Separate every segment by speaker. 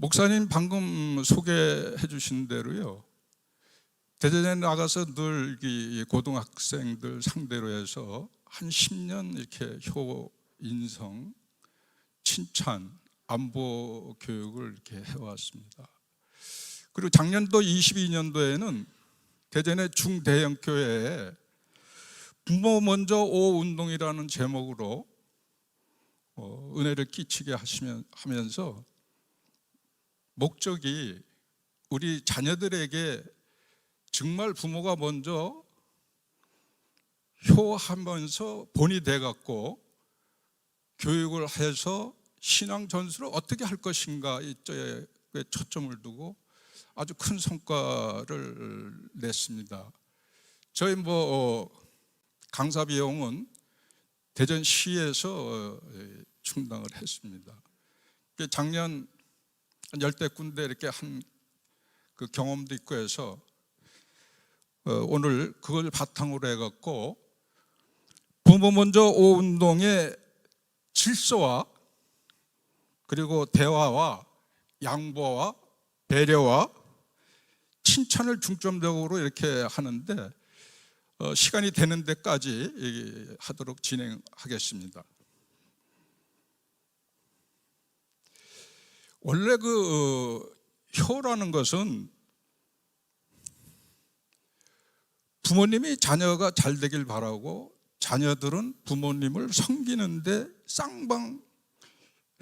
Speaker 1: 목사님 방금 소개해 주신 대로요, 대전에 나가서 늘 이 고등학생들 상대로 해서 한 10년 이렇게 효 인성, 칭찬, 안보 교육을 이렇게 해왔습니다. 그리고 작년도 22년도에는 대전의 중대형 교회에 부모 먼저 오 운동이라는 제목으로 은혜를 끼치게 하면서 목적이 우리 자녀들에게 정말 부모가 먼저 효하면서 본이 돼갖고 교육을 해서 신앙 전수를 어떻게 할 것인가 이쪽에 초점을 두고 아주 큰 성과를 냈습니다. 저희 강사 비용은 대전시에서 충당을 했습니다. 작년 열대 군데 이렇게 한 그 경험도 있고 해서 오늘 그걸 바탕으로 해갖고 부모 먼저 오 운동의 질서와 그리고 대화와 양보와 배려와 칭찬을 중점적으로 이렇게 하는데 시간이 되는 데까지 하도록 진행하겠습니다. 원래 효라는 것은 부모님이 자녀가 잘 되길 바라고 자녀들은 부모님을 섬기는데 쌍방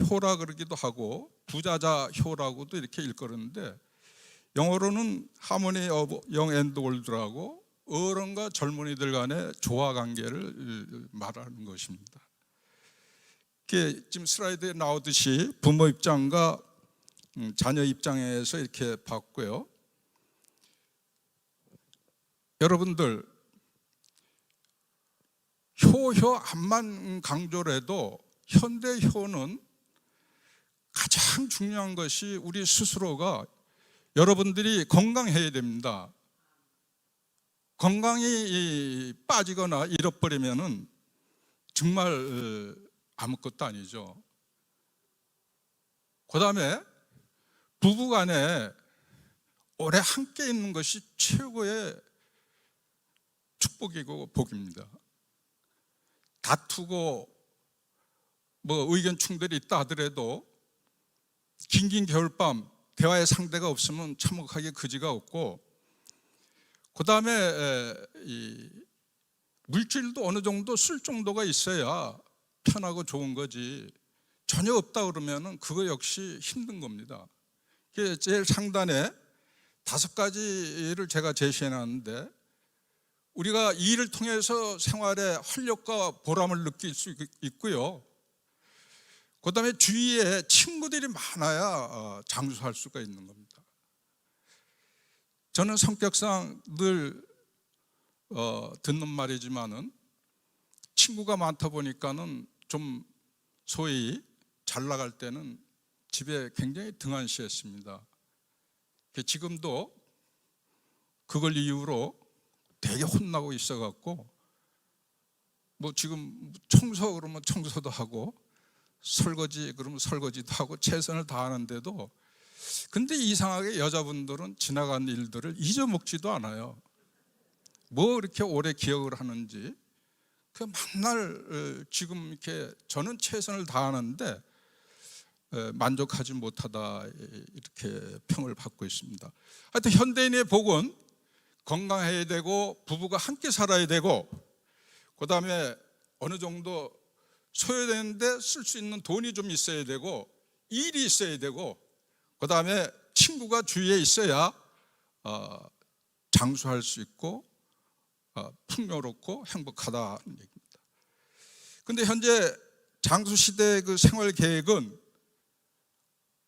Speaker 1: 효라 그러기도 하고 부자자 효라고도 이렇게 일컬었는데, 영어로는 하모니 오브 영 앤드 올드라고 어른과 젊은이들 간의 조화 관계를 말하는 것입니다. 지금 슬라이드에 나오듯이 부모 입장과 자녀 입장에서 이렇게 봤고요. 여러분들 효 암만 강조를 해도 현대 효는 가장 중요한 것이 우리 스스로가 여러분들이 건강해야 됩니다. 건강이 빠지거나 잃어버리면은 정말 아무것도 아니죠. 그 다음에 부부간에 오래 함께 있는 것이 최고의 축복이고 복입니다. 다투고 의견 충돌이 있다 하더라도 긴긴 겨울밤 대화의 상대가 없으면 참혹하게 그지가 없고, 그 다음에 물질도 어느 정도 쓸 정도가 있어야 편하고 좋은 거지, 전혀 없다 그러면 그거 역시 힘든 겁니다. 제일 상단에 5가지를 제가 제시해놨는데, 우리가 이 일을 통해서 생활의 활력과 보람을 느낄 수 있고요, 그 다음에 주위에 친구들이 많아야 장수할 수가 있는 겁니다. 저는 성격상 늘 듣는 말이지만은 친구가 많다 보니까는 좀 소위 잘 나갈 때는 집에 굉장히 등한시했습니다. 지금도 그걸 이유로 되게 혼나고 있어갖고 지금 청소 그러면 청소도 하고 설거지 그러면 설거지도 하고 최선을 다하는데도, 근데 이상하게 여자분들은 지나간 일들을 잊어먹지도 않아요. 이렇게 오래 기억을 하는지. 맨날 지금 이렇게 저는 최선을 다하는데 만족하지 못하다 이렇게 평을 받고 있습니다. 하여튼 현대인의 복은 건강해야 되고 부부가 함께 살아야 되고, 그 다음에 어느 정도 소요되는데 쓸 수 있는 돈이 좀 있어야 되고 일이 있어야 되고, 그 다음에 친구가 주위에 있어야 장수할 수 있고 풍요롭고 행복하다는 얘기입니다. 그런데 현재 장수시대의 그 생활 계획은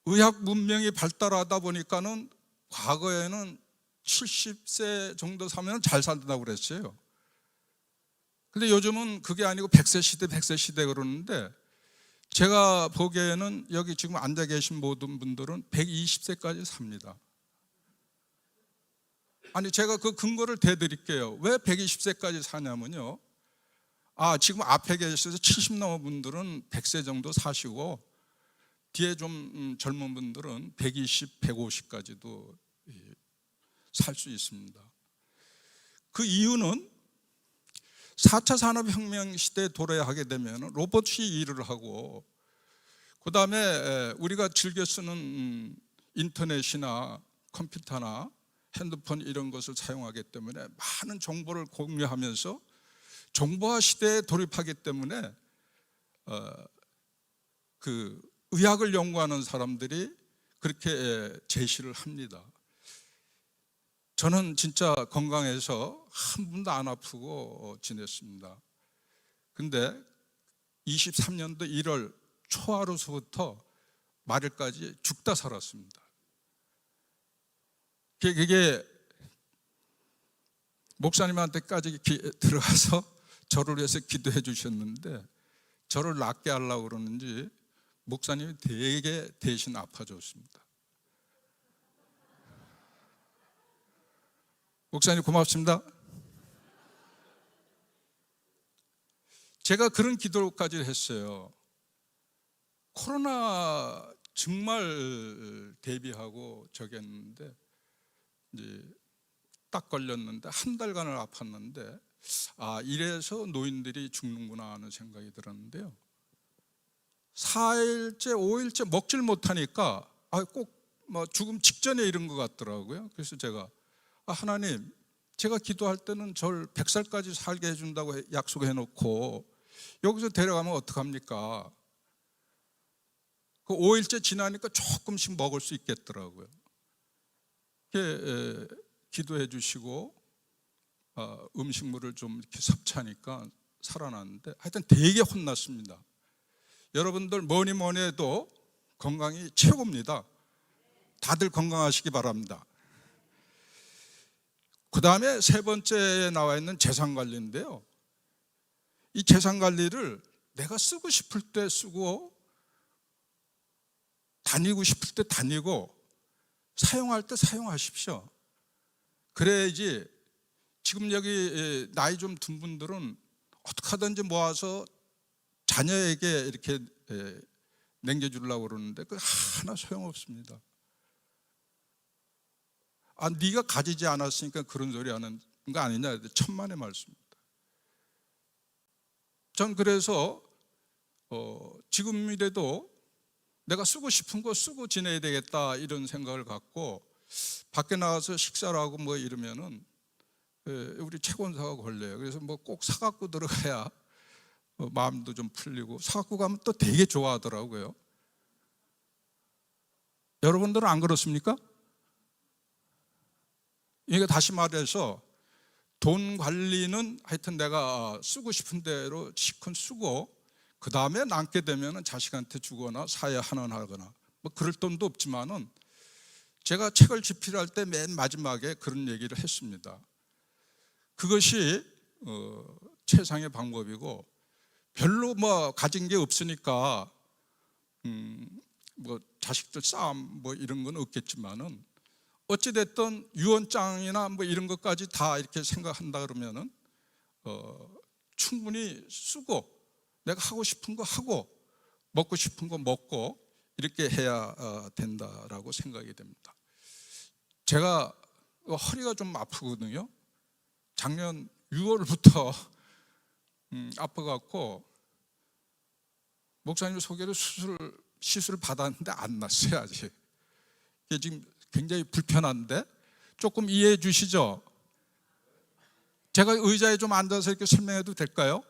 Speaker 1: 의학 문명이 발달하다 보니까는 과거에는 70세 정도 사면 잘 산다고 그랬어요. 근데 요즘은 그게 아니고 100세 시대 그러는데, 제가 보기에는 여기 지금 앉아 계신 모든 분들은 120세까지 삽니다. 아니, 제가 그 근거를 대드릴게요. 왜 120세까지 사냐면요, 지금 앞에 계셔서 70 넘은 분들은 100세 정도 사시고 뒤에 좀 젊은 분들은 120, 150까지도 살 수 있습니다. 그 이유는 4차 산업혁명 시대에 도래하게 되면 로봇이 일을 하고, 그 다음에 우리가 즐겨 쓰는 인터넷이나 컴퓨터나 핸드폰 이런 것을 사용하기 때문에 많은 정보를 공유하면서 정보화 시대에 돌입하기 때문에 그 의학을 연구하는 사람들이 그렇게 제시를 합니다. 저는 진짜 건강해서 한 번도 안 아프고 지냈습니다. 근데 23년도 1월 초하루서부터 말일까지 죽다 살았습니다. 그게 목사님한테까지 들어가서 저를 위해서 기도해 주셨는데, 저를 낫게 하려고 그러는지 목사님이 되게 대신 아파졌습니다. 목사님 고맙습니다. 제가 그런 기도까지 했어요. 코로나 정말 대비하고 저기 했는데, 이제 딱 걸렸는데 한 달간을 아팠는데, 이래서 노인들이 죽는구나 하는 생각이 들었는데요. 4일째, 5일째 먹질 못하니까 꼭 뭐 죽음 직전에 이런 것 같더라고요. 그래서 제가 하나님, 제가 기도할 때는 절 100살까지 살게 해준다고 약속해 놓고 여기서 데려가면 어떡합니까? 그 5일째 지나니까 조금씩 먹을 수 있겠더라고요. 기도해 주시고 음식물을 좀 이렇게 섭취하니까 살아났는데, 하여튼 되게 혼났습니다. 여러분들 뭐니 해도 건강이 최고입니다. 다들 건강하시기 바랍니다. 그 다음에 세 번째에 나와 있는 재산관리인데요. 이 재산관리를 내가 쓰고 싶을 때 쓰고, 다니고 싶을 때 다니고, 사용할 때 사용하십시오. 그래야지 지금 여기 나이 좀 든 분들은 어떻게 하든지 모아서 자녀에게 이렇게 남겨주려고 그러는데 그 하나 소용없습니다. 네가 가지지 않았으니까 그런 소리 하는 거 아니냐, 천만의 말씀입니다. 전 그래서 지금이라도 내가 쓰고 싶은 거 쓰고 지내야 되겠다 이런 생각을 갖고, 밖에 나가서 식사를 하고 뭐 이러면은 우리 최권사가 걸려요. 그래서 뭐 꼭 사갖고 들어가야 마음도 좀 풀리고, 사갖고 가면 또 되게 좋아하더라고요. 여러분들은 안 그렇습니까? 이게 다시 말해서 돈 관리는 하여튼 내가 쓰고 싶은 대로 시큰 쓰고, 그 다음에 남게 되면 자식한테 주거나 사회 환원하거나, 뭐 그럴 돈도 없지만은 제가 책을 집필할 때 맨 마지막에 그런 얘기를 했습니다. 그것이 최상의 방법이고, 별로 뭐 가진 게 없으니까 뭐 자식들 싸움 뭐 이런 건 없겠지만은, 어찌됐든 유언장이나 뭐 이런 것까지 다 이렇게 생각한다 그러면은 충분히 쓰고, 내가 하고 싶은 거 하고 먹고 싶은 거 먹고 이렇게 해야 된다라고 생각이 됩니다. 제가 허리가 좀 아프거든요. 작년 6월부터 아파갖고 목사님 소개로 시술 받았는데 안 났어요 아직. 이게 지금 굉장히 불편한데 조금 이해해 주시죠? 제가 의자에 좀 앉아서 이렇게 설명해도 될까요?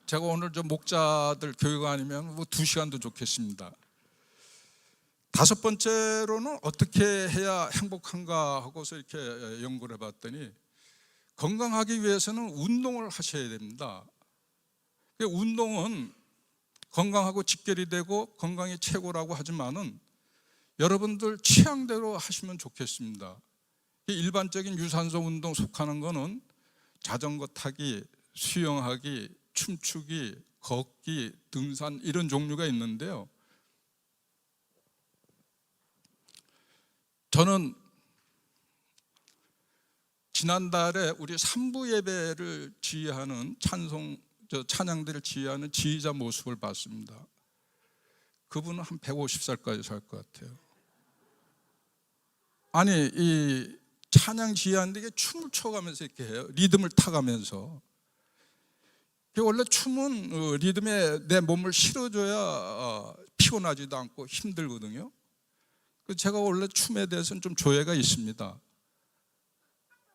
Speaker 1: 제가 오늘 저 목자들 교육 아니면 뭐 2시간도 좋겠습니다. 다섯 번째로는 어떻게 해야 행복한가 하고서 이렇게 연구를 해봤더니, 건강하기 위해서는 운동을 하셔야 됩니다. 운동은 건강하고 직결이 되고 건강이 최고라고 하지만은 여러분들 취향대로 하시면 좋겠습니다. 일반적인 유산소 운동 속하는 거는 자전거 타기, 수영하기, 춤추기, 걷기, 등산 이런 종류가 있는데요. 저는 지난달에 우리 3부 예배를 지휘하는 찬양들을 지휘하는 지휘자 모습을 봤습니다. 그분은 한 150살까지 살 것 같아요. 아니, 이 찬양 지휘하는데 이게 춤을 춰가면서 이렇게 해요. 리듬을 타가면서. 원래 춤은 리듬에 내 몸을 실어줘야 피곤하지도 않고 힘들거든요. 제가 원래 춤에 대해서는 좀 조예가 있습니다.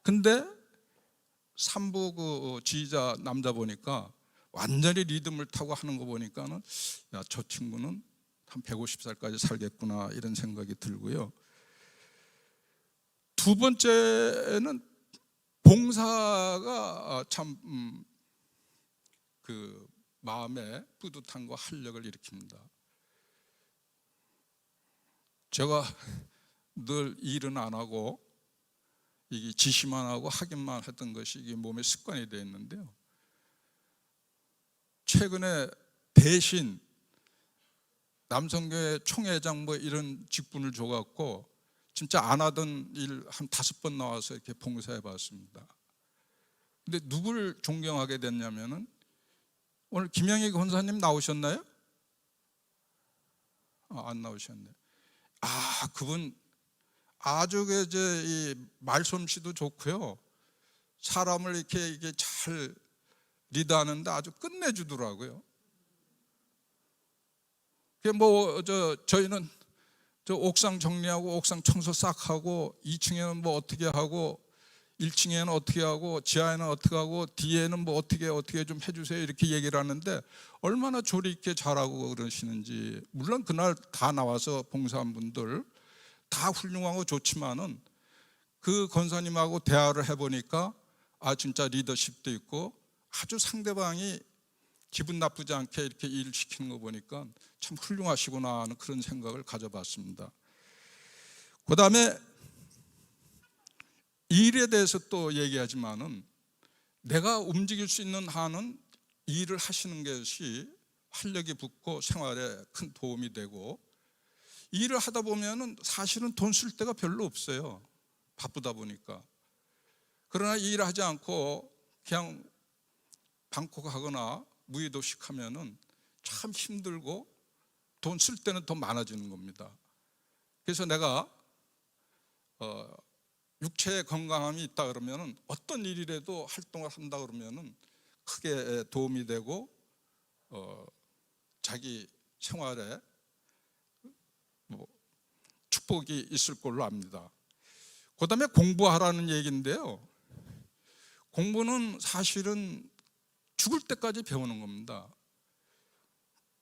Speaker 1: 근데 3부 지휘자 남자 보니까 완전히 리듬을 타고 하는 거 보니까는 야, 저 친구는 한 150살까지 살겠구나 이런 생각이 들고요. 두 번째는 봉사가 참 그 마음에 뿌듯함과 활력을 일으킵니다. 제가 늘 일은 안 하고 이게 지시만 하고 하기만 했던 것이 이게 몸에 습관이 되어 있는데요. 최근에 대신 남성교회 총회장 뭐 이런 직분을 줘갖고 진짜 안 하던 일 한 5번 나와서 이렇게 봉사해 봤습니다. 근데 누굴 존경하게 됐냐면은 오늘 김영희 권사님 나오셨나요? 안 나오셨네. 그분 아주 이 말솜씨도 좋고요. 사람을 이게 잘 리드하는데 아주 끝내주더라고요. 저희는 옥상 정리하고 옥상 청소 싹 하고 2층에는 뭐 어떻게 하고 1층에는 어떻게 하고 지하에는 어떻게 하고 뒤에는 뭐 어떻게 좀 해주세요 이렇게 얘기를 하는데 얼마나 조리 있게 잘하고 그러시는지. 물론 그날 다 나와서 봉사한 분들 다 훌륭하고 좋지만은 그 권사님하고 대화를 해보니까 진짜 리더십도 있고 아주 상대방이 기분 나쁘지 않게 이렇게 일을 시키는 거 보니까 참 훌륭하시구나 하는 그런 생각을 가져봤습니다. 그 다음에 일에 대해서 또 얘기하지만은 내가 움직일 수 있는 한은 일을 하시는 것이 활력이 붙고 생활에 큰 도움이 되고, 일을 하다 보면은 사실은 돈 쓸 데가 별로 없어요. 바쁘다 보니까. 그러나 일을 하지 않고 그냥 방콕하거나 무의도식 하면은 참 힘들고 돈 쓸 때는 더 많아지는 겁니다. 그래서 내가 육체의 건강함이 있다 그러면은 어떤 일이라도 활동을 한다 그러면은 크게 도움이 되고 자기 생활에 축복이 있을 걸로 압니다. 그 다음에 공부하라는 얘기인데요. 공부는 사실은 죽을 때까지 배우는 겁니다.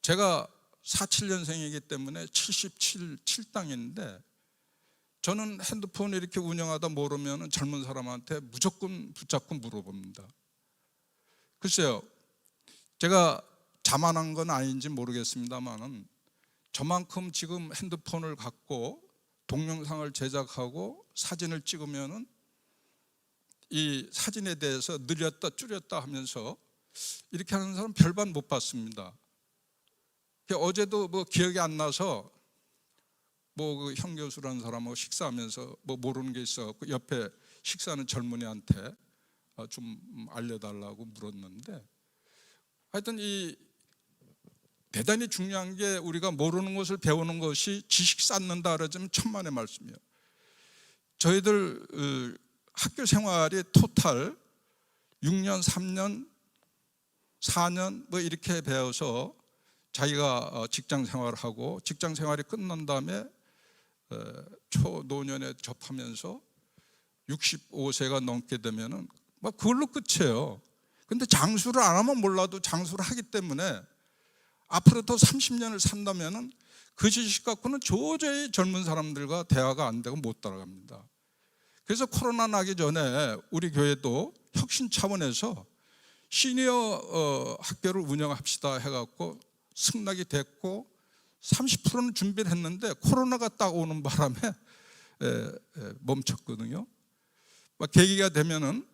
Speaker 1: 제가 47년생이기 때문에 77땅인데 저는 핸드폰을 이렇게 운영하다 모르면 젊은 사람한테 무조건 붙잡고 물어봅니다. 글쎄요, 제가 자만한 건 아닌지 모르겠습니다만은 저만큼 지금 핸드폰을 갖고 동영상을 제작하고 사진을 찍으면은 이 사진에 대해서 늘렸다 줄였다 하면서 이렇게 하는 사람 별반 못 봤습니다. 어제도 뭐 기억이 안 나서 그 형 교수라는 사람하고 식사하면서 뭐 모르는 게 있어갖고 옆에 식사하는 젊은이한테 좀 알려달라고 물었는데, 하여튼 이 대단히 중요한 게 우리가 모르는 것을 배우는 것이 지식 쌓는다 그러자면 천만의 말씀이에요. 저희들 학교 생활이 토탈 6년, 3년, 4년 뭐 이렇게 배워서 자기가 직장 생활을 하고 직장 생활이 끝난 다음에 초노년에 접하면서 65세가 넘게 되면은 막 그걸로 끝이에요. 근데 장수를 안 하면 몰라도 장수를 하기 때문에 앞으로 더 30년을 산다면은 그 지식 갖고는 도저히 젊은 사람들과 대화가 안 되고 못 따라갑니다. 그래서 코로나 나기 전에 우리 교회도 혁신 차원에서 시니어 학교를 운영합시다 해갖고 승낙이 됐고 30%는 준비를 했는데 코로나가 딱 오는 바람에 멈췄거든요. 계기가 되면은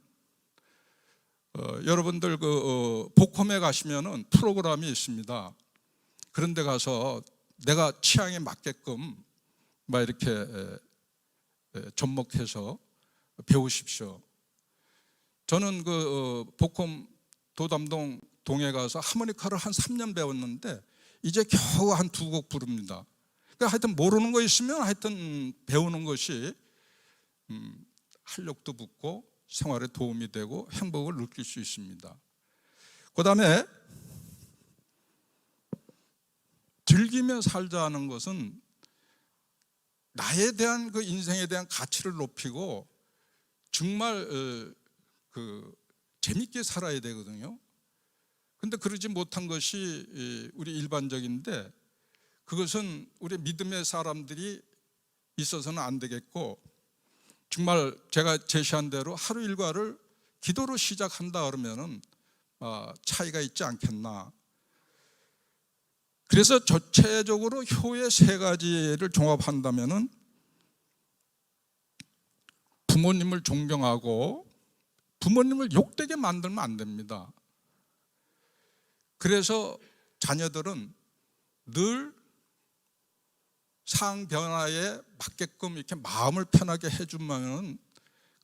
Speaker 1: 여러분들 복홈에 가시면은 프로그램이 있습니다. 그런데 가서 내가 취향에 맞게끔 이렇게 접목해서 배우십시오. 저는 복홈 도담동 동에 가서 하모니카를 한 3년 배웠는데 이제 겨우 한 2곡 부릅니다. 그러니까 하여튼 모르는 거 있으면 하여튼 배우는 것이 활력도 붙고 생활에 도움이 되고 행복을 느낄 수 있습니다. 그 다음에 즐기며 살자는 것은 나에 대한 그 인생에 대한 가치를 높이고 정말 재밌게 살아야 되거든요. 근데 그러지 못한 것이 우리 일반적인데, 그것은 우리 믿음의 사람들이 있어서는 안 되겠고, 정말 제가 제시한 대로 하루 일과를 기도로 시작한다 그러면은 차이가 있지 않겠나. 그래서 전체적으로 효의 3가지를 종합한다면은 부모님을 존경하고 부모님을 욕되게 만들면 안 됩니다. 그래서 자녀들은 늘 상황 변화에 맞게끔 이렇게 마음을 편하게 해주면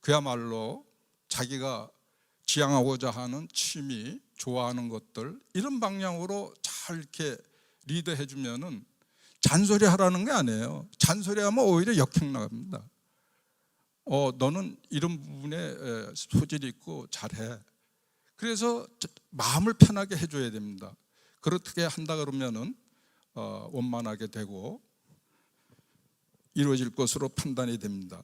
Speaker 1: 그야말로 자기가 지향하고자 하는 취미, 좋아하는 것들, 이런 방향으로 잘 이렇게 리드해 주면은 잔소리 하라는 게 아니에요. 잔소리하면 오히려 역행 나갑니다. 너는 이런 부분에 소질이 있고 잘해. 그래서 마음을 편하게 해줘야 됩니다. 그렇게 한다 그러면은 원만하게 되고 이루어질 것으로 판단이 됩니다.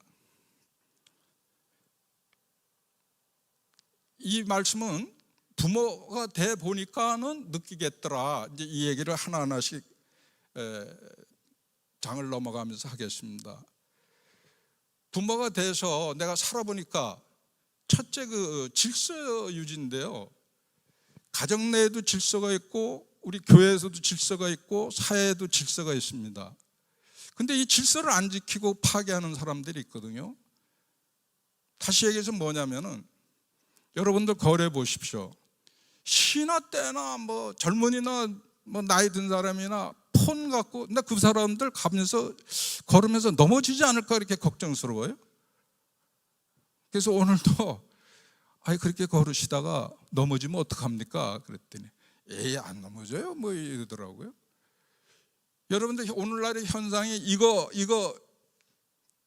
Speaker 1: 이 말씀은 부모가 돼 보니까는 느끼겠더라. 이제 이 얘기를 하나하나씩 장을 넘어가면서 하겠습니다. 부모가 돼서 내가 살아보니까 첫째 그 질서 유지인데요. 가정 내에도 질서가 있고 우리 교회에서도 질서가 있고 사회에도 질서가 있습니다. 근데 이 질서를 안 지키고 파괴하는 사람들이 있거든요. 다시 얘기해서 뭐냐면은 여러분들 거울해 보십시오. 신화 때나 뭐 젊은이나 뭐 나이 든 사람이나 폰 갖고, 근데 그 사람들 가면서 걸으면서 넘어지지 않을까 이렇게 걱정스러워요. 그래서 오늘도 그렇게 걸으시다가 넘어지면 어떡합니까? 그랬더니 에이 안 넘어져요 뭐 이러더라고요. 여러분들 오늘날의 현상이 이거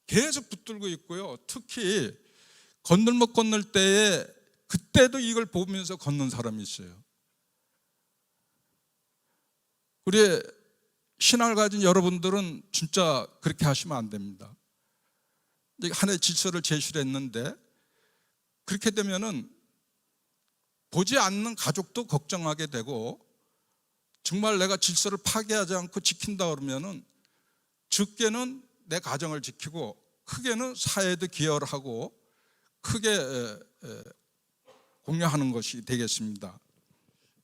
Speaker 1: 계속 붙들고 있고요. 특히 건널목 건널 때에 그때도 이걸 보면서 걷는 사람이 있어요. 우리 신앙을 가진 여러분들은 진짜 그렇게 하시면 안 됩니다. 하나의 질서를 제시를 했는데 그렇게 되면은 보지 않는 가족도 걱정하게 되고, 정말 내가 질서를 파괴하지 않고 지킨다 그러면은 적게는 내 가정을 지키고 크게는 사회에도 기여를 하고 크게 공유하는 것이 되겠습니다.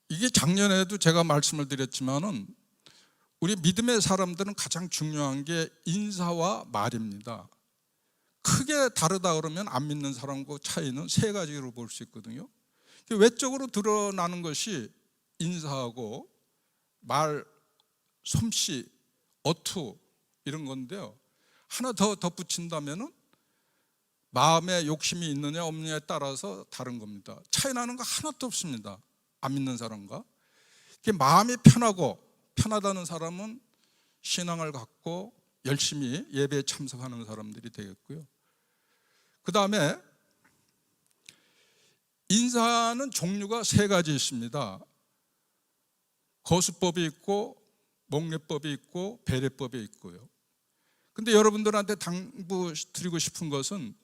Speaker 1: 이게 작년에도 제가 말씀을 드렸지만은 우리 믿음의 사람들은 가장 중요한 게 인사와 말입니다. 크게 다르다 그러면 안 믿는 사람과 차이는 3가지로 볼 수 있거든요. 외적으로 드러나는 것이 인사하고 말, 솜씨, 어투 이런 건데요. 하나 더 덧붙인다면은 마음에 욕심이 있느냐 없느냐에 따라서 다른 겁니다. 차이 나는 거 하나도 없습니다. 안 믿는 사람과. 마음이 편하다는 사람은 신앙을 갖고 열심히 예배에 참석하는 사람들이 되겠고요. 그 다음에 인사는 종류가 3가지 있습니다. 거수법이 있고 목례법이 있고 배례법이 있고요. 근데 여러분들한테 당부드리고 싶은 것은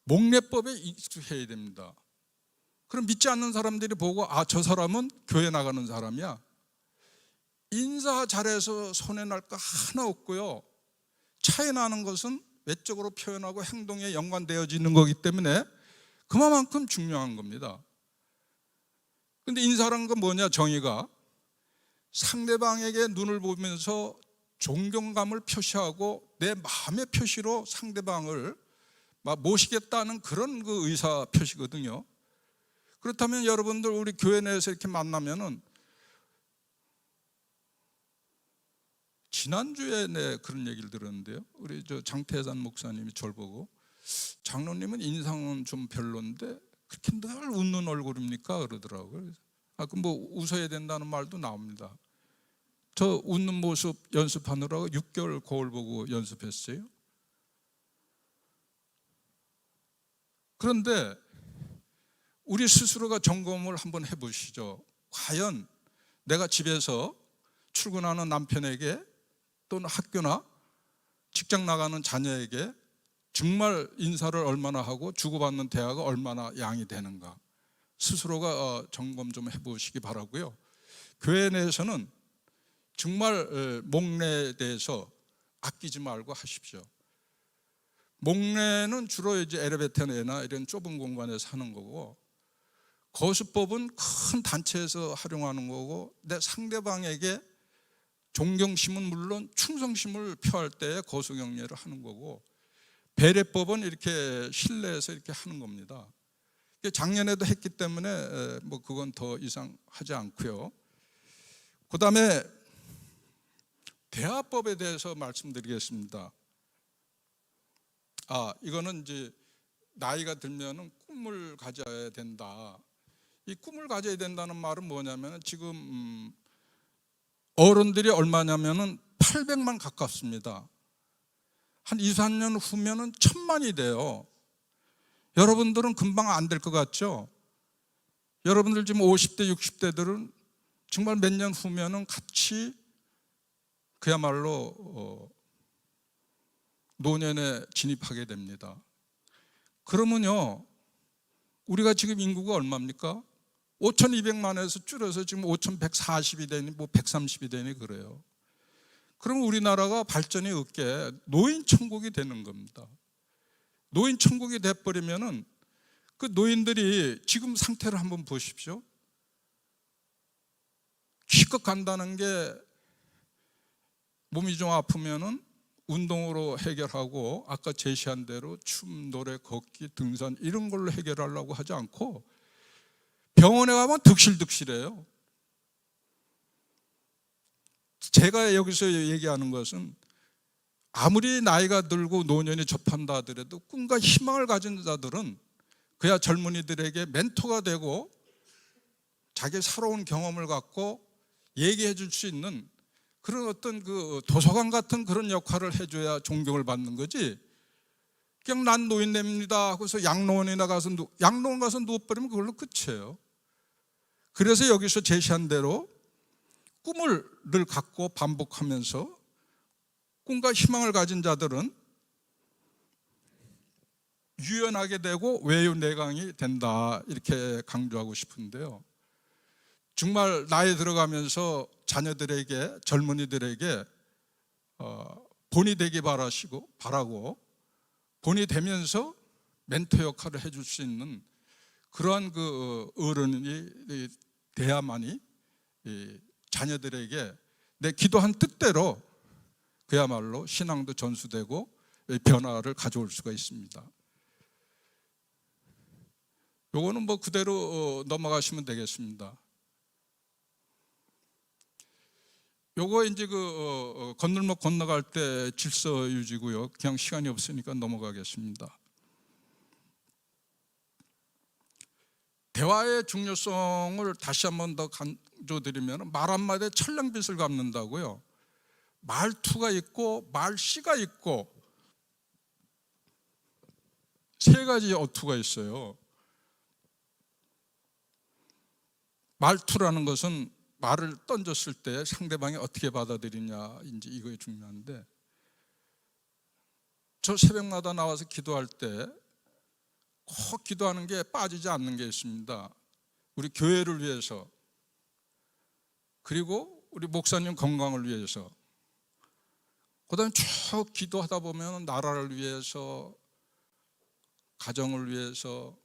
Speaker 1: 목례법에 익숙해야 됩니다. 그럼 믿지 않는 사람들이 보고 저 사람은 교회 나가는 사람이야. 인사 잘해서 손해날 거 하나 없고요. 차이 나는 것은 외적으로 표현하고 행동에 연관되어지는 거기 때문에 그만큼 중요한 겁니다. 근데 인사라는 건 뭐냐? 정의가 상대방에게 눈을 보면서 존경감을 표시하고 내 마음의 표시로 상대방을 모시겠다는 그런 그 의사 표시거든요. 그렇다면 여러분들 우리 교회 내에서 이렇게 만나면은, 지난주에 그런 얘기를 들었는데요. 우리 장태산 목사님이 저를 보고 장로님은 인상은 좀 별론데 그렇게 늘 웃는 얼굴입니까? 그러더라고요. 그럼 뭐 웃어야 된다는 말도 나옵니다. 저 웃는 모습 연습하느라고 6개월 거울 보고 연습했어요. 그런데 우리 스스로가 점검을 한번 해보시죠. 과연 내가 집에서 출근하는 남편에게 또는 학교나 직장 나가는 자녀에게 정말 인사를 얼마나 하고 주고받는 대화가 얼마나 양이 되는가, 스스로가 점검 좀 해보시기 바라고요. 교회 내에서는 정말 목례에 대해서 아끼지 말고 하십시오. 목례는 주로 이제 엘리베이터 내나 이런 좁은 공간에서 하는 거고, 거수법은 큰 단체에서 활용하는 거고, 내 상대방에게 존경심은 물론 충성심을 표할 때 거수경례를 하는 거고, 배례법은 이렇게 실내에서 이렇게 하는 겁니다. 작년에도 했기 때문에 뭐 그건 더 이상 하지 않고요. 그 다음에 대화법에 대해서 말씀드리겠습니다. 이거는 이제 나이가 들면은 꿈을 가져야 된다. 이 꿈을 가져야 된다는 말은 뭐냐면, 지금 어른들이 얼마냐면은 800만 가깝습니다. 한 2, 3년 후면은 1000만이 돼요. 여러분들은 금방 안 될 것 같죠? 여러분들 지금 50대, 60대들은 정말 몇 년 후면은 같이 그야말로 노년에 진입하게 됩니다. 그러면요, 우리가 지금 인구가 얼마입니까? 5200만에서 줄여서 지금 5140이 되니 뭐 130이 되니 그래요. 그러면 우리나라가 발전이 없게 노인 천국이 되는 겁니다. 노인 천국이 돼버리면은 그 노인들이 지금 상태를 한번 보십시오. 기껏 간다는 게 몸이 좀 아프면은 운동으로 해결하고, 아까 제시한 대로 춤, 노래, 걷기, 등산 이런 걸로 해결하려고 하지 않고 병원에 가면 득실득실해요. 제가 여기서 얘기하는 것은, 아무리 나이가 들고 노년이 접한다 하더라도 꿈과 희망을 가진 자들은 그야 젊은이들에게 멘토가 되고 자기 살아온 경험을 갖고 얘기해 줄 수 있는 그런 어떤 그 도서관 같은 그런 역할을 해줘야 존경을 받는 거지, 그냥 난 노인냅니다 하고서 양로원이나 가서 양로원 가서 누워버리면 그걸로 끝이에요. 그래서 여기서 제시한 대로 꿈을 늘 갖고 반복하면서 꿈과 희망을 가진 자들은 유연하게 되고 외유내강이 된다, 이렇게 강조하고 싶은데요. 정말 나이 들어가면서 자녀들에게, 젊은이들에게 본이 되기 바라고 본이 되면서 멘토 역할을 해줄 수 있는 그러한 그 어른이 돼야만이 자녀들에게 내 기도한 뜻대로 그야말로 신앙도 전수되고 변화를 가져올 수가 있습니다. 요거는 뭐 그대로 넘어가시면 되겠습니다. 요거 이제 그 건널목 건너갈 때 질서 유지고요. 그냥 시간이 없으니까 넘어가겠습니다. 대화의 중요성을 다시 한번 더 강조드리면, 말 한마디에 천냥빚을 갚는다고요. 말투가 있고 말씨가 있고 세 가지 어투가 있어요. 말투라는 것은 말을 던졌을 때 상대방이 어떻게 받아들이냐, 이제 이거에 중요한데, 저 새벽마다 나와서 기도할 때 꼭 기도하는 게 빠지지 않는 게 있습니다. 우리 교회를 위해서, 그리고 우리 목사님 건강을 위해서, 그 다음에 쭉 기도하다 보면 나라를 위해서, 가정을 위해서,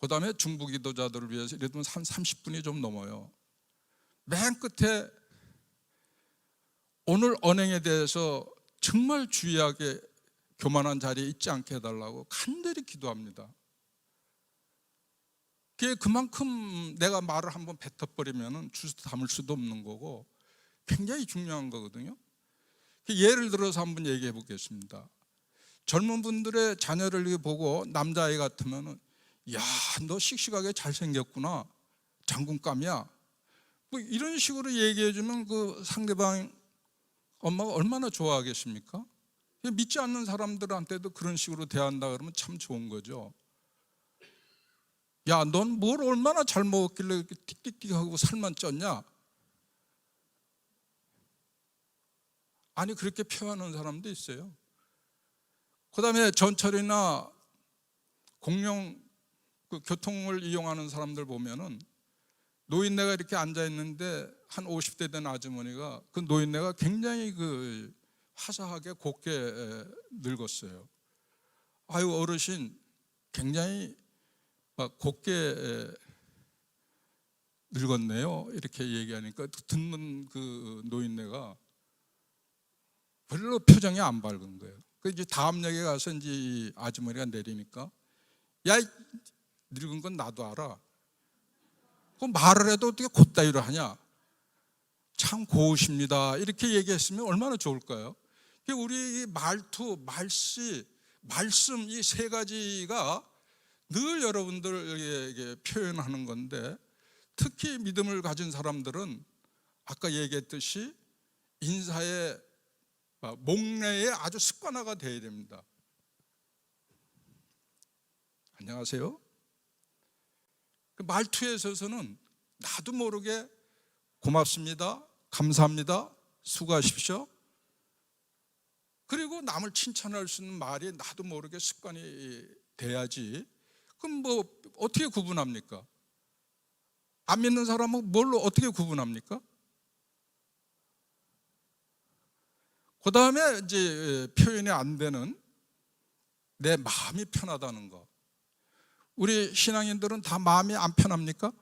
Speaker 1: 그 다음에 중부 기도자들을 위해서, 이래도 한 30분이 좀 넘어요. 맨 끝에 오늘 언행에 대해서 정말 주의하게 교만한 자리에 있지 않게 해달라고 간절히 기도합니다. 그만큼 내가 말을 한번 뱉어버리면 주워 담을 수도 없는 거고 굉장히 중요한 거거든요. 예를 들어서 한번 얘기해 보겠습니다. 젊은 분들의 자녀를 보고 남자아이 같으면, 야, 너 씩씩하게 잘생겼구나, 장군감이야, 뭐 이런 식으로 얘기해 주면 그 상대방 엄마가 얼마나 좋아하겠습니까? 믿지 않는 사람들한테도 그런 식으로 대한다 그러면 참 좋은 거죠. 야, 넌 뭘 얼마나 잘 먹었길래 이렇게 띡띡띡하고 살만 쪘냐? 아니, 그렇게 표현하는 사람도 있어요. 그 다음에 전철이나 공영 그 교통을 이용하는 사람들 보면은 노인네가 이렇게 앉아 있는데 한 50대 된 아주머니가 그 노인네가 굉장히 그 화사하게 곱게 늙었어요. 아유, 어르신 굉장히 막 곱게 늙었네요. 이렇게 얘기하니까 듣는 그 노인네가 별로 표정이 안 밝은 거예요. 그 이제 다음 역에 가서 이제 이 아주머니가 내리니까 야, 늙은 건 나도 알아. 그 말을 해도 어떻게 곧다이로 하냐? 참 고우십니다. 이렇게 얘기했으면 얼마나 좋을까요? 우리 이 말투, 말씨, 말씀 이 세 가지가 늘 여러분들에게 표현하는 건데 특히 믿음을 가진 사람들은 아까 얘기했듯이 인사의 목례에 아주 습관화가 되어야 됩니다. 안녕하세요. 그 말투에 있어서는 나도 모르게 고맙습니다, 감사합니다, 수고하십시오. 그리고 남을 칭찬할 수 있는 말이 나도 모르게 습관이 돼야지. 그럼 뭐 어떻게 구분합니까? 안 믿는 사람은 뭘로 어떻게 구분합니까? 그 다음에 이제 표현이 안 되는 내 마음이 편하다는 거. 우리 신앙인들은 다 마음이 안 편합니까?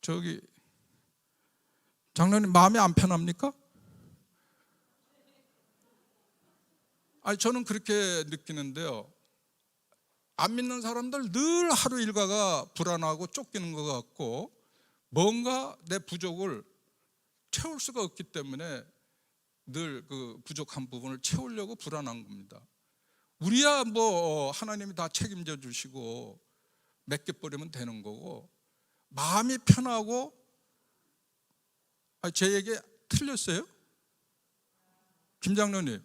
Speaker 1: 저기 장로님 마음이 안 편합니까? 아니, 저는 그렇게 느끼는데요. 안 믿는 사람들 늘 하루 일과가 불안하고 쫓기는 것 같고 뭔가 내 부족을 채울 수가 없기 때문에 늘 그 부족한 부분을 채우려고 불안한 겁니다. 우리야 뭐 하나님이 다 책임져 주시고 맡겨버리면 되는 거고 마음이 편하고 제 얘기 틀렸어요? 김 장로님,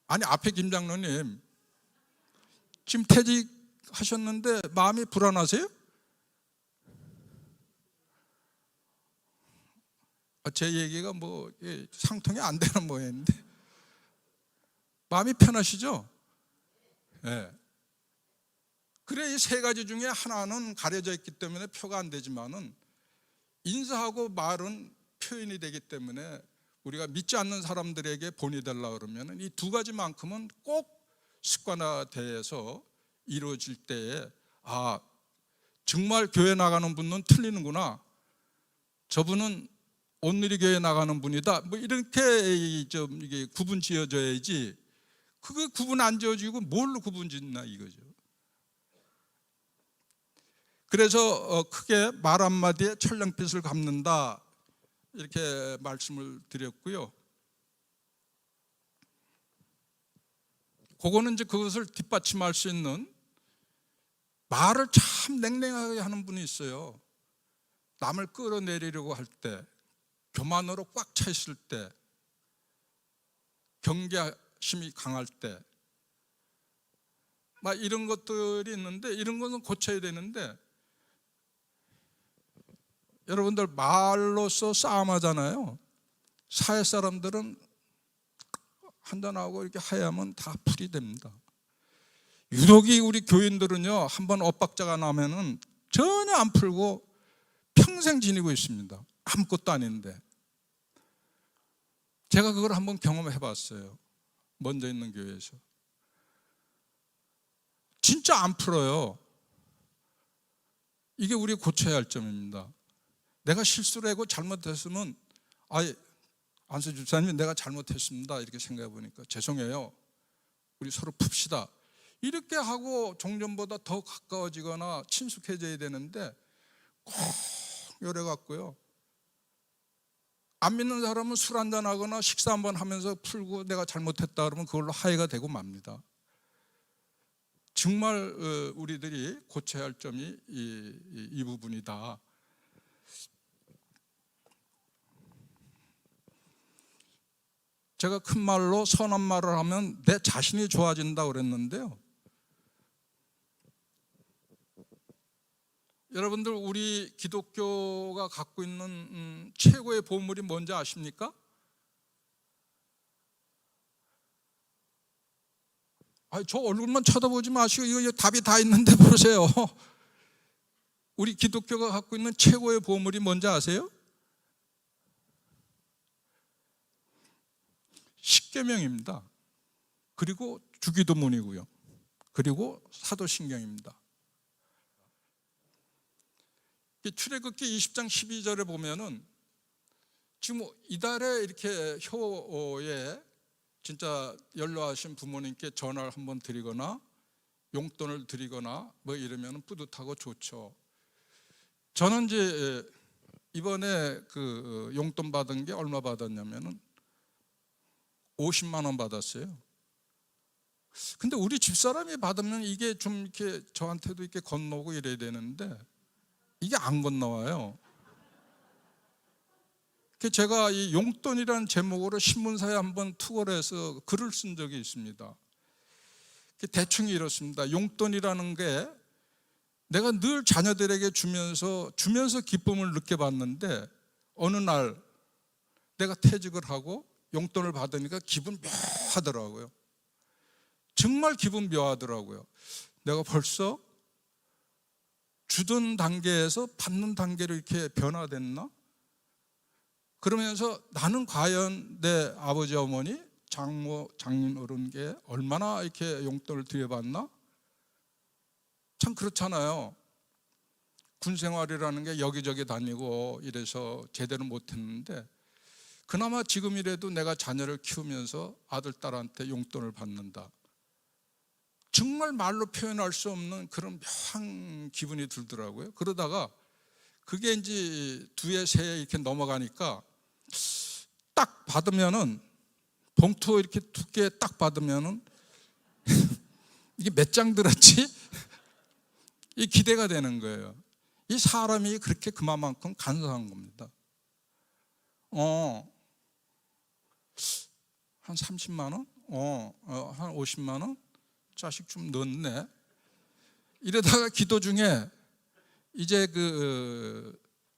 Speaker 1: 아니 앞에 김 장로님 지금 퇴직하셨는데 마음이 불안하세요? 제 얘기가 뭐 상통이 안 되는 모양인데 마음이 편하시죠? 네. 그래, 이 세 가지 중에 하나는 가려져 있기 때문에 표가 안 되지만은 인사하고 말은 표현이 되기 때문에 우리가 믿지 않는 사람들에게 본이 되려고 그러면 이 두 가지만큼은 꼭 습관화돼서 이루어질 때에 정말 교회 나가는 분은 틀리는구나, 저분은 온누리 교회 나가는 분이다, 뭐 이렇게 좀 이게 구분 지어져야지. 그거 구분 안 지어지고 뭘로 구분 짓나 이거죠. 그래서 크게 말 한마디에 천냥빚을 갚는다 이렇게 말씀을 드렸고요. 그거는 이제 그것을 뒷받침할 수 있는 말을 참 냉랭하게 하는 분이 있어요. 남을 끌어내리려고 할 때, 교만으로 꽉 차 있을 때, 경계심이 강할 때, 막 이런 것들이 있는데 이런 것은 고쳐야 되는데 여러분들 말로써 싸움하잖아요. 사회 사람들은 한잔하고 이렇게 하야면 다 풀이 됩니다. 유독이 우리 교인들은요, 한번 엇박자가 나면은 전혀 안 풀고 평생 지니고 있습니다. 아무것도 아닌데. 제가 그걸 한번 경험해 봤어요. 먼저 있는 교회에서. 진짜 안 풀어요. 이게 우리 고쳐야 할 점입니다. 내가 실수를 하고 잘못했으면 안수 집사님 내가 잘못했습니다 이렇게 생각해 보니까 죄송해요, 우리 서로 풉시다 이렇게 하고 종전보다 더 가까워지거나 친숙해져야 되는데 꼭 요래 갖고요, 안 믿는 사람은 술 한잔 하거나 식사 한번 하면서 풀고 내가 잘못했다 그러면 그걸로 화해가 되고 맙니다. 정말 우리들이 고쳐야 할 점이 이 부분이다. 제가 큰 말로 선한 말을 하면 내 자신이 좋아진다 그랬는데요. 여러분들 우리 기독교가 갖고 있는 최고의 보물이 뭔지 아십니까? 저 얼굴만 쳐다보지 마시고 이거 답이 다 있는데 보세요. 우리 기독교가 갖고 있는 최고의 보물이 뭔지 아세요? 십계명입니다. 그리고 주기도문이고요. 그리고 사도신경입니다. 출애굽기 20장 12절에 보면은 지금 이달에 이렇게 효에 진짜 연로하신 부모님께 전화를 한번 드리거나 용돈을 드리거나 뭐 이러면 뿌듯하고 좋죠. 저는 이제 이번에 그 용돈 받은 게 얼마 받았냐면은 50만 원 받았어요. 근데 우리 집사람이 받으면 이게 좀 이렇게 저한테도 이렇게 건너고 이래야 되는데 이게 안 건너와요. 제가 이 용돈이라는 제목으로 신문사에 한번 투고를 해서 글을 쓴 적이 있습니다. 대충 이렇습니다. 용돈이라는 게 내가 늘 자녀들에게 주면서 기쁨을 느껴봤는데 어느 날 내가 퇴직을 하고 용돈을 받으니까 기분 묘하더라고요. 정말 기분 묘하더라고요. 내가 벌써 주던 단계에서 받는 단계로 이렇게 변화됐나? 그러면서 나는 과연 내 아버지 어머니 장모 장인 어른께 얼마나 이렇게 용돈을 드려봤나? 참 그렇잖아요. 군 생활이라는 게 여기저기 다니고 이래서 제대로 못했는데 그나마 지금이라도 내가 자녀를 키우면서 아들 딸한테 용돈을 받는다. 정말 말로 표현할 수 없는 그런 묘한 기분이 들더라고요. 그러다가 그게 이제 2해, 3해 이렇게 넘어가니까 딱 받으면은 봉투 이렇게 두께 딱 받으면은 이게 몇 장 들었지? 이 기대가 되는 거예요. 이 사람이 그렇게 그만큼 간사한 겁니다. 한 30만 원? 한 50만 원? 자식 좀 넣었네. 이러다가 기도 중에 이제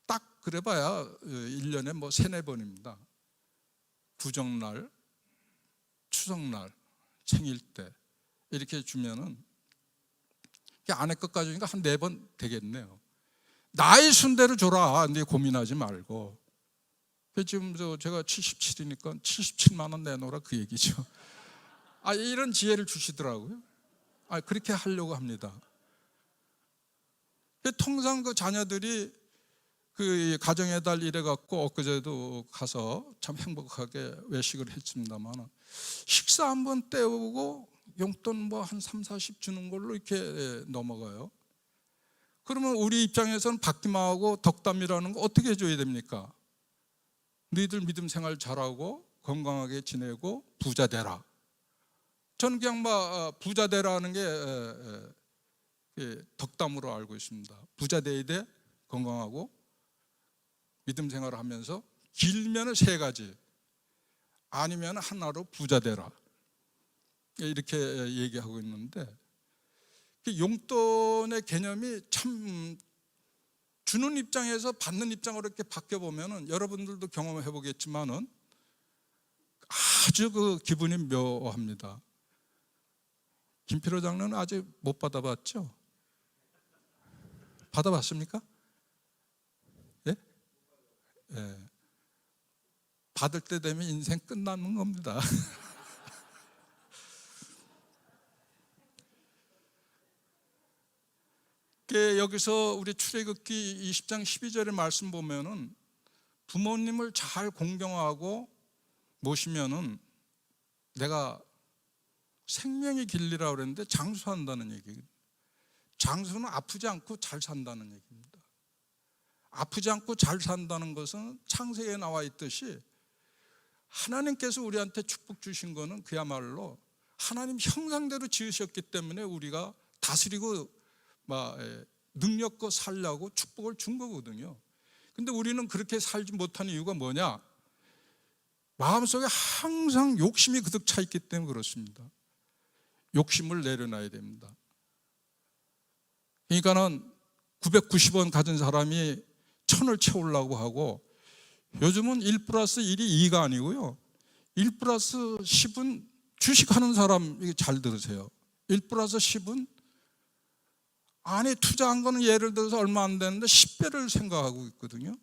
Speaker 1: 딱 그래봐야 1년에 뭐 3-4번입니다. 구정날, 추석날, 생일 때 이렇게 주면은 아내 것까지 주니까 한 4번 되겠네요. 나의 순대로 줘라. 근데 고민하지 말고. 지금 제가 77이니까 77만 원 내놓으라 그 얘기죠. 이런 지혜를 주시더라고요. 그렇게 하려고 합니다. 통상 그 자녀들이 그 가정의 달 이래 갖고 엊그제도 가서 참 행복하게 외식을 했습니다만 식사 한번 때우고 용돈 뭐 한 30-40 주는 걸로 이렇게 넘어가요. 그러면 우리 입장에서는 받기만 하고 덕담이라는 거 어떻게 해줘야 됩니까? 너희들 믿음 생활 잘하고 건강하게 지내고 부자 되라. 저는 그냥 부자 되라는 게 덕담으로 알고 있습니다. 부자 돼야 돼, 건강하고 믿음 생활을 하면서 길면은 3가지, 아니면 하나로 부자 되라. 이렇게 얘기하고 있는데 용돈의 개념이 참 주는 입장에서 받는 입장으로 이렇게 바뀌어 보면은 여러분들도 경험해 보겠지만은 아주 그 기분이 묘합니다. 김필호 장로는 아직 못 받아봤죠? 받아봤습니까? 예? 예. 받을 때 되면 인생 끝나는 겁니다. 여기서 우리 출애굽기 20장 12절의 말씀 보면은 부모님을 잘 공경하고 모시면은 내가 생명이 길리라고 그랬는데 장수한다는 얘기예요. 장수는 아프지 않고 잘 산다는 얘기입니다. 아프지 않고 잘 산다는 것은 창세기에 나와 있듯이 하나님께서 우리한테 축복 주신 거는 그야말로 하나님 형상대로 지으셨기 때문에 우리가 다스리고 막 능력껏 살려고 축복을 준 거거든요. 근데 우리는 그렇게 살지 못하는 이유가 뭐냐? 마음속에 항상 욕심이 그득 차 있기 때문에 그렇습니다. 욕심을 내려놔야 됩니다. 그러니까는 990원 가진 사람이 1000을 채우려고 하고, 요즘은 1 플러스 1이 2가 아니고요, 1 플러스 10은 주식하는 사람, 잘 들으세요. 1 플러스 10은 안에 투자한 거는 예를 들어서 얼마 안 되는데 10배를 생각하고 있거든요.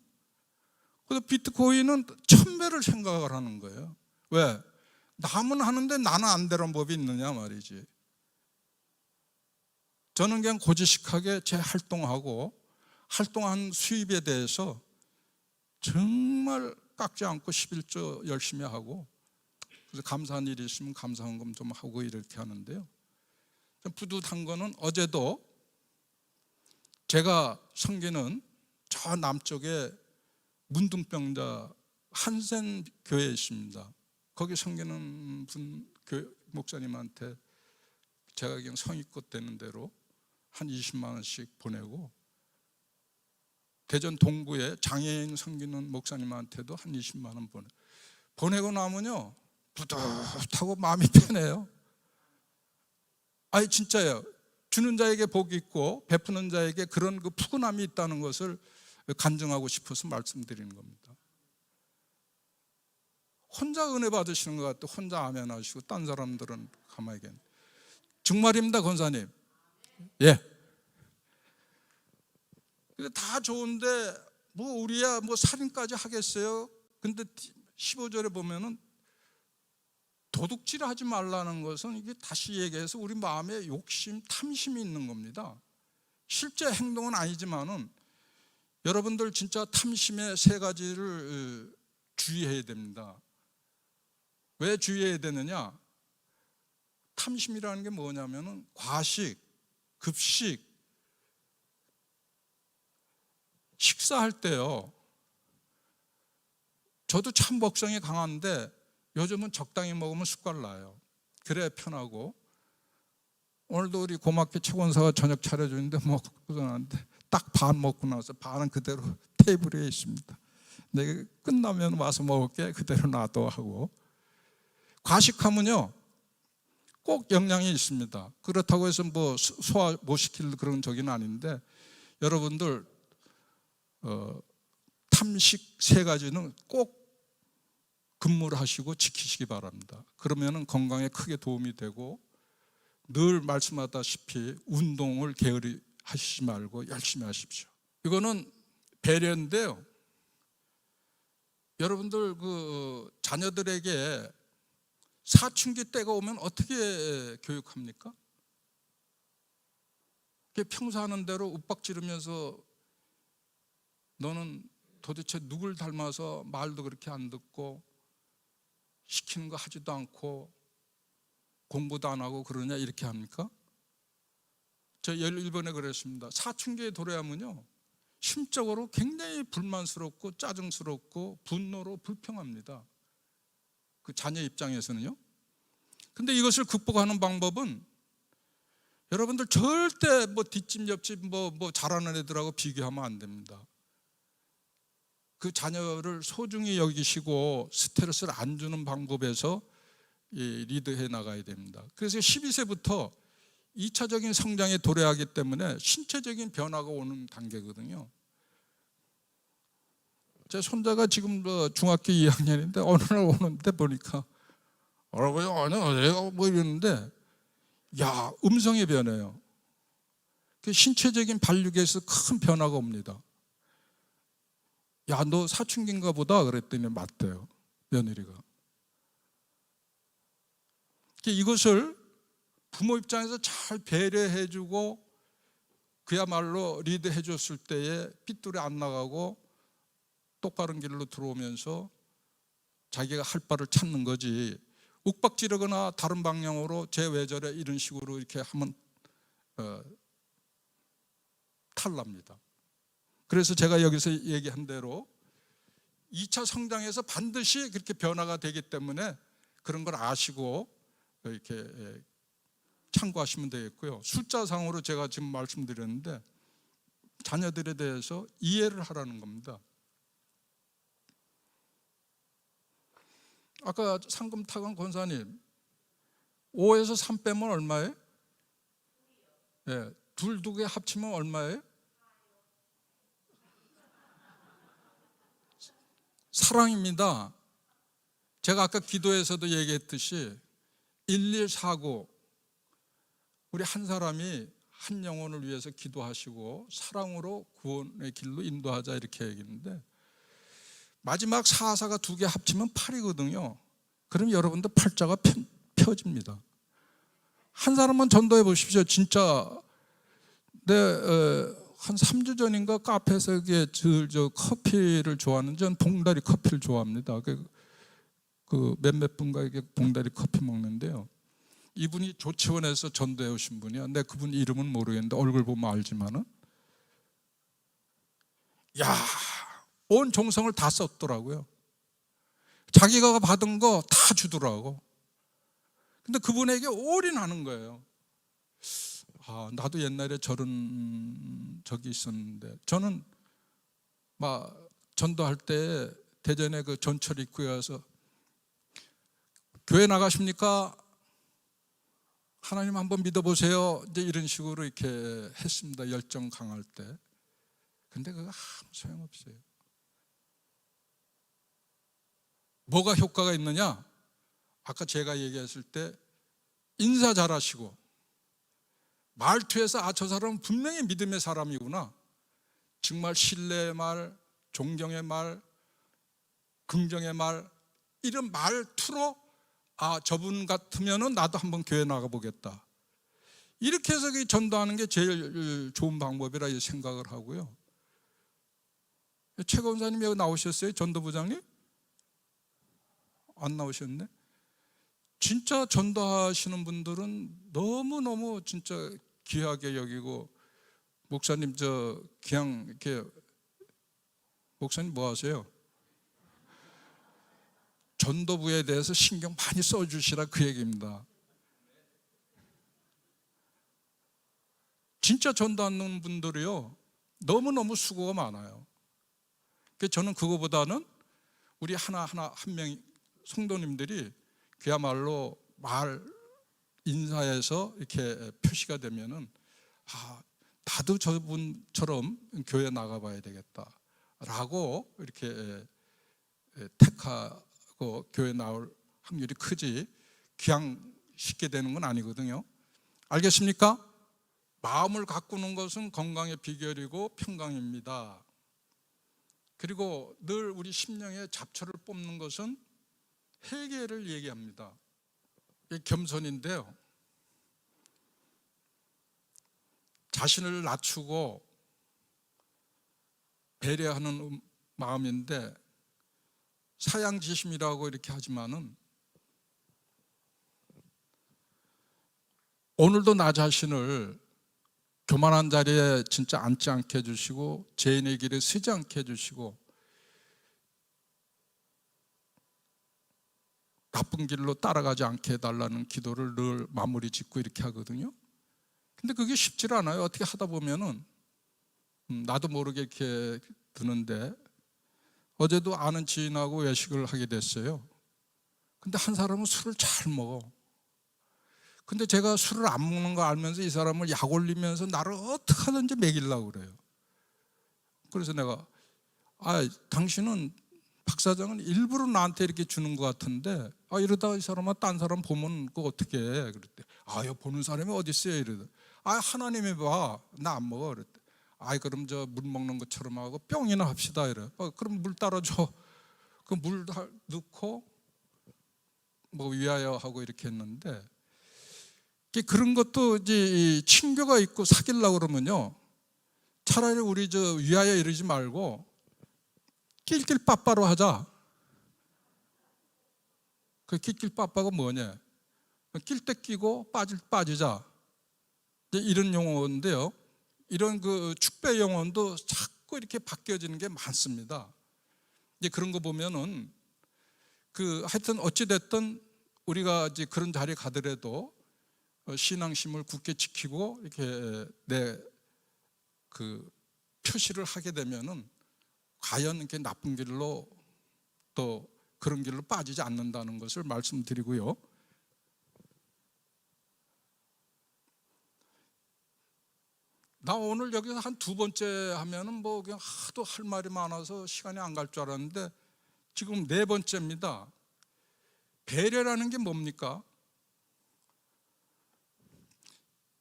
Speaker 1: 그래서 비트코인은 1000배를 생각을 하는 거예요. 왜? 남은 하는데 나는 안 되는 법이 있느냐 말이지. 저는 그냥 고지식하게 제 활동한 수입에 대해서 정말 깎지 않고 11조 열심히 하고, 그래서 감사한 일이 있으면 감사한 금 좀 하고 이렇게 하는데요. 좀 뿌듯한 거는 어제도 제가 섬기는 저 남쪽에 문둥병자 한센 교회에 있습니다. 거기 섬기는 분 목사님한테 제가 그냥 성의껏 되는 대로 한 20만 원씩 보내고, 대전 동구에 장애인 섬기는 목사님한테도 한 20만 원 보내고 나면요, 뿌듯하고 마음이 편해요. 아니 진짜예요. 주는 자에게 복이 있고 베푸는 자에게 그런 그 푸근함이 있다는 것을 간증하고 싶어서 말씀드리는 겁니다. 혼자 은혜 받으시는 것 같아. 혼자 아멘 하시고 딴 사람들은 가만히 계세요. 정말입니다, 권사님. 예. 다 좋은데 뭐 우리야 뭐 살인까지 하겠어요? 근데 15절에 보면은 도둑질 하지 말라는 것은, 이게 다시 얘기해서 우리 마음에 욕심, 탐심이 있는 겁니다. 실제 행동은 아니지만은 여러분들 진짜 탐심의 3가지를 주의해야 됩니다. 왜 주의해야 되느냐? 탐심이라는 게 뭐냐면은 과식, 급식, 식사할 때요, 저도 참 먹성이 강한데 요즘은 적당히 먹으면 숟갈 나요. 그래야 편하고, 오늘도 우리 고맙게 최권사가 저녁 차려주는데 먹고 나는데 딱 반 먹고 나서 반은 그대로 테이블에 있습니다. 내가 끝나면 와서 먹을게, 그대로 놔둬 하고. 과식하면요 꼭 영양이 있습니다. 그렇다고 해서 뭐 소화 못 시킬 그런 적은 아닌데, 여러분들 탐식 3가지는 꼭 근무를 하시고 지키시기 바랍니다. 그러면 건강에 크게 도움이 되고, 늘 말씀하다시피 운동을 게으리 하시지 말고 열심히 하십시오. 이거는 배려인데요, 여러분들 그 자녀들에게 사춘기 때가 오면 어떻게 교육합니까? 평소 하는 대로 윽박지르면서 너는 도대체 누굴 닮아서 말도 그렇게 안 듣고 시키는 거 하지도 않고 공부도 안 하고 그러냐, 이렇게 합니까? 저 11번에 그랬습니다. 사춘기에 도래하면요 심적으로 굉장히 불만스럽고 짜증스럽고 분노로 불평합니다. 그 자녀 입장에서는요. 근데 이것을 극복하는 방법은, 여러분들 절대 뭐 뒷집 옆집 뭐 잘하는 애들하고 비교하면 안 됩니다. 그 자녀를 소중히 여기시고 스트레스를 안 주는 방법에서 리드해 나가야 됩니다. 그래서 12세부터 2차적인 성장에 도래하기 때문에 신체적인 변화가 오는 단계거든요. 제 손자가 지금 중학교 2학년인데 어느 날 오는데 보니까 할아버지 어디가 뭐 이러는데, 야, 음성이 변해요. 그 신체적인 발육에서 큰 변화가 옵니다. 야, 너 사춘기인가 보다 그랬더니 맞대요, 며느리가. 이것을 부모 입장에서 잘 배려해주고 그야말로 리드해 줬을 때에 삐뚤이 안 나가고 똑바른 길로 들어오면서 자기가 할 바를 찾는 거지, 욱박지르거나 다른 방향으로 쟤 왜 저래 이런 식으로 이렇게 하면 탈납니다. 그래서 제가 여기서 얘기한 대로 2차 성장에서 반드시 그렇게 변화가 되기 때문에 그런 걸 아시고 이렇게 참고하시면 되겠고요. 숫자상으로 제가 지금 말씀드렸는데 자녀들에 대해서 이해를 하라는 겁니다. 아까 상금타강 권사님 5에서 3 빼면 얼마예요? 예, 둘 두 개 합치면 얼마예요? 사랑입니다. 제가 아까 기도에서도 얘기했듯이 1149 우리 한 사람이 한 영혼을 위해서 기도하시고 사랑으로 구원의 길로 인도하자 이렇게 얘기했는데 마지막 4가 두 개 합치면 8이거든요. 그럼 여러분들 팔자가 펴집니다. 한 사람만 전도해 보십시오. 진짜 한 3주 전인가 카페에서 이게 저 커피를 좋아하는지 전 봉다리 커피를 좋아합니다. 그 몇몇 분과 이게 봉다리 커피 먹는데요. 이분이 조치원에서 전도해 오신 분이야. 근데 그분 이름은 모르겠는데 얼굴 보면 알지만은 야, 온 정성을 다 썼더라고요. 자기가 받은 거 다 주더라고. 근데 그분에게 올인하는 거예요. 아, 나도 옛날에 저런 적이 있었는데 저는 막 전도할 때 대전에 그 전철 입구에 와서 교회 나가십니까? 하나님 한번 믿어보세요. 이제 이런 식으로 이렇게 했습니다. 열정 강할 때. 근데 그거 아무 소용없어요. 뭐가 효과가 있느냐? 아까 제가 얘기했을 때 인사 잘하시고 말투에서 저 사람은 분명히 믿음의 사람이구나. 정말 신뢰의 말, 존경의 말, 긍정의 말 이런 말투로 저분 같으면은 나도 한번 교회 나가보겠다. 이렇게 해서 전도하는 게 제일 좋은 방법이라 생각을 하고요. 최 권사님 여기 나오셨어요? 전도부장님? 안 나오셨네? 진짜 전도하시는 분들은 너무너무 진짜 귀하게 여기고 목사님 그냥 이렇게 목사님 뭐 하세요? 전도부에 대해서 신경 많이 써주시라 그 얘기입니다. 진짜 전도하는 분들이요 너무너무 수고가 많아요. 그래서 저는 그거보다는 우리 하나하나 한 명 성도님들이 그야말로 말 인사에서 이렇게 표시가 되면은 나도 저분처럼 교회 나가봐야 되겠다라고 이렇게 택하고 교회 나올 확률이 크지 그냥 쉽게 되는 건 아니거든요. 알겠습니까? 마음을 가꾸는 것은 건강의 비결이고 평강입니다. 그리고 늘 우리 심령의 잡초를 뽑는 것은 회개를 얘기합니다. 이게 겸손인데요. 자신을 낮추고 배려하는 마음인데 사양지심이라고 이렇게 하지만은 오늘도 나 자신을 교만한 자리에 진짜 앉지 않게 해주시고 죄인의 길에 서지 않게 해주시고 나쁜 길로 따라가지 않게 해달라는 기도를 늘 마무리 짓고 이렇게 하거든요. 근데 그게 쉽지 않아요. 어떻게 하다 보면은 나도 모르게 이렇게 드는데 어제도 아는 지인하고 외식을 하게 됐어요. 근데 한 사람은 술을 잘 먹어. 근데 제가 술을 안 먹는 거 알면서 이 사람을 약 올리면서 나를 어떻게 하든지 먹이려고 그래요. 그래서 내가 당신은 박 사장은 일부러 나한테 이렇게 주는 것 같은데 이러다가 이 사람은 딴 사람 보면 그거 어떻게 해? 그랬대. 보는 사람이 어디 있어요? 이러다. 하나님이 봐. 나 안 먹어. 그랬대. 그럼 물 먹는 것처럼 하고 뿅이나 합시다. 이래. 그럼 물 따라줘. 그 물 넣고 뭐 위하여 하고 이렇게 했는데 그런 것도 이제 친교가 있고 사귀려고 그러면요. 차라리 우리 위하여 이러지 말고 낄낄 빠빠로 하자. 그 낄낄 빠빠가 뭐냐? 낄 때 끼고 빠질 때 빠지자. 이런 용어인데요. 이런 그 축배 용어도 자꾸 이렇게 바뀌어지는 게 많습니다. 이제 그런 거 보면은 하여튼 어찌 됐든 우리가 이제 그런 자리에 가더라도 신앙심을 굳게 지키고 이렇게 내 그 표시를 하게 되면은 과연 이렇게 나쁜 길로 또 그런 길로 빠지지 않는다는 것을 말씀드리고요. 나 오늘 여기서 한 두 번째 하면은 뭐 그냥 하도 할 말이 많아서 시간이 안 갈 줄 알았는데 지금 네 번째입니다. 배려라는 게 뭡니까?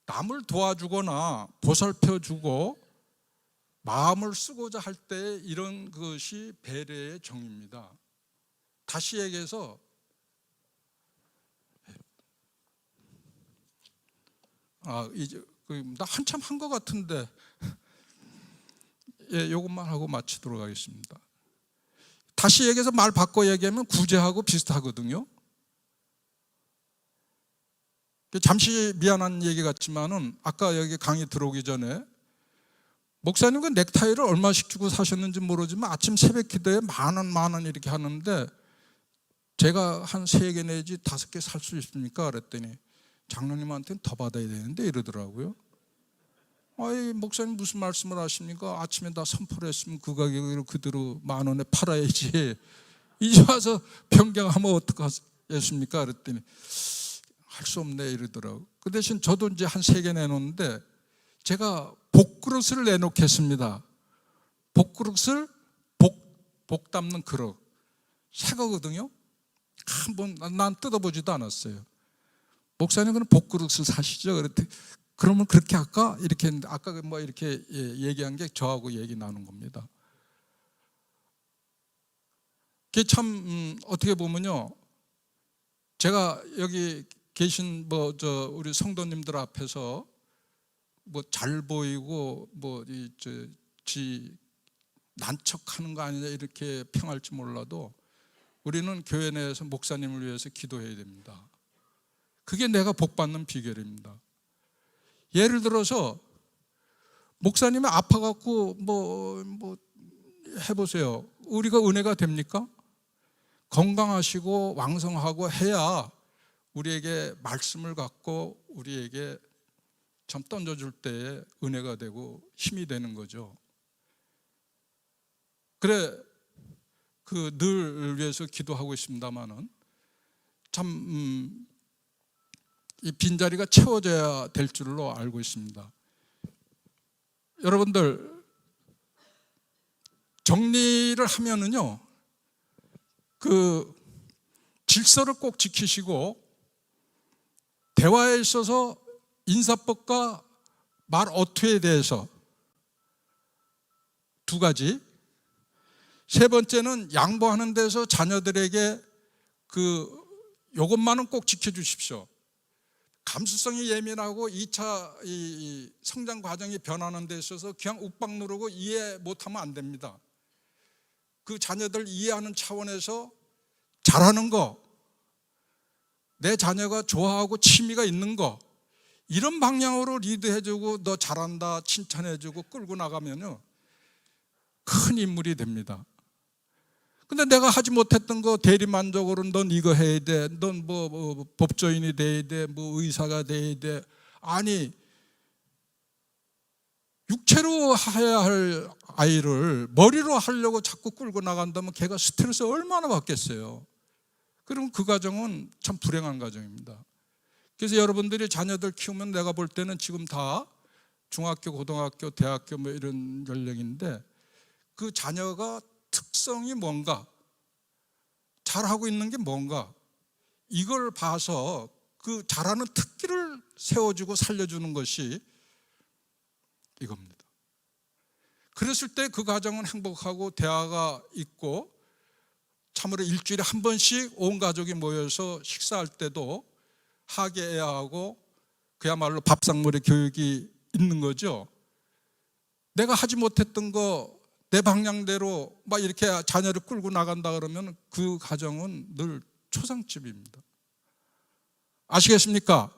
Speaker 1: 남을 도와주거나 보살펴주고 마음을 쓰고자 할 때 이런 것이 배려의 정의입니다. 다시 얘기해서 이제 나 한참 한 것 같은데 예, 이것만 하고 마치도록 하겠습니다. 다시 얘기해서 말 바꿔 얘기하면 구제하고 비슷하거든요. 잠시 미안한 얘기 같지만은 아까 여기 강의 들어오기 전에 목사님 그 넥타이를 얼마씩 주고 사셨는지 모르지만 아침 새벽 기도에 만 원 이렇게 하는데 제가 한 3개 내지 5개 살 수 있습니까? 그랬더니 장로님한테는 더 받아야 되는데 이러더라고요. 아이 목사님 무슨 말씀을 하십니까? 아침에 다 선포를 했으면 그 가격으로 그대로 만 원에 팔아야지 이제 와서 변경하면 어떡하겠습니까? 그랬더니 할 수 없네 이러더라고요. 그 대신 저도 이제 한 3개 내놓는데 제가 복그릇을 내놓겠습니다. 복그릇을 복 담는 그릇 새 거거든요. 한번 난 뜯어보지도 않았어요. 목사님 그럼 복그릇을 사시죠? 그랬더니 그러면 그렇게 할까? 이렇게 했는데 아까 뭐 이렇게 얘기한 게 저하고 얘기 나눈 겁니다. 그게 참 어떻게 보면요, 제가 여기 계신 우리 성도님들 앞에서 뭐 잘 보이고 난척하는 거 아니냐 이렇게 평할지 몰라도 우리는 교회 내에서 목사님을 위해서 기도해야 됩니다. 그게 내가 복받는 비결입니다. 예를 들어서 목사님이 아파갖고 뭐 해보세요. 우리가 은혜가 됩니까? 건강하시고 왕성하고 해야 우리에게 말씀을 갖고 우리에게 참 던져줄 때에 은혜가 되고 힘이 되는 거죠. 그래 늘 위해서 기도하고 있습니다만은 참 이 빈자리가 채워져야 될 줄로 알고 있습니다. 여러분들 정리를 하면은요, 그 질서를 꼭 지키시고 대화에 있어서 인사법과 말 어투에 대해서 2가지. 세 번째는 양보하는 데서 자녀들에게 요것만은 꼭 지켜주십시오. 감수성이 예민하고 2차 이 성장 과정이 변하는 데 있어서 그냥 욱박 누르고 이해 못하면 안 됩니다. 그 자녀들 이해하는 차원에서 잘하는 거, 내 자녀가 좋아하고 취미가 있는 거, 이런 방향으로 리드해주고 너 잘한다 칭찬해주고 끌고 나가면요 큰 인물이 됩니다. 근데 내가 하지 못했던 거 대리만족으로 넌 이거 해야 돼, 넌 뭐 법조인이 돼야 돼, 뭐 의사가 돼야 돼. 아니 육체로 해야 할 아이를 머리로 하려고 자꾸 끌고 나간다면 걔가 스트레스 얼마나 받겠어요. 그럼 그 가정은 참 불행한 가정입니다. 그래서 여러분들이 자녀들 키우면 내가 볼 때는 지금 다 중학교, 고등학교, 대학교 뭐 이런 연령인데 그 자녀가 특성이 뭔가, 잘하고 있는 게 뭔가, 이걸 봐서 그 잘하는 특기를 세워주고 살려주는 것이 이겁니다. 그랬을 때 그 가정은 행복하고 대화가 있고 참으로 일주일에 한 번씩 온 가족이 모여서 식사할 때도 하계애하고 그야말로 밥상머리 교육이 있는 거죠. 내가 하지 못했던 거 내 방향대로 막 이렇게 자녀를 끌고 나간다 그러면 그 가정은 늘 초상집입니다. 아시겠습니까?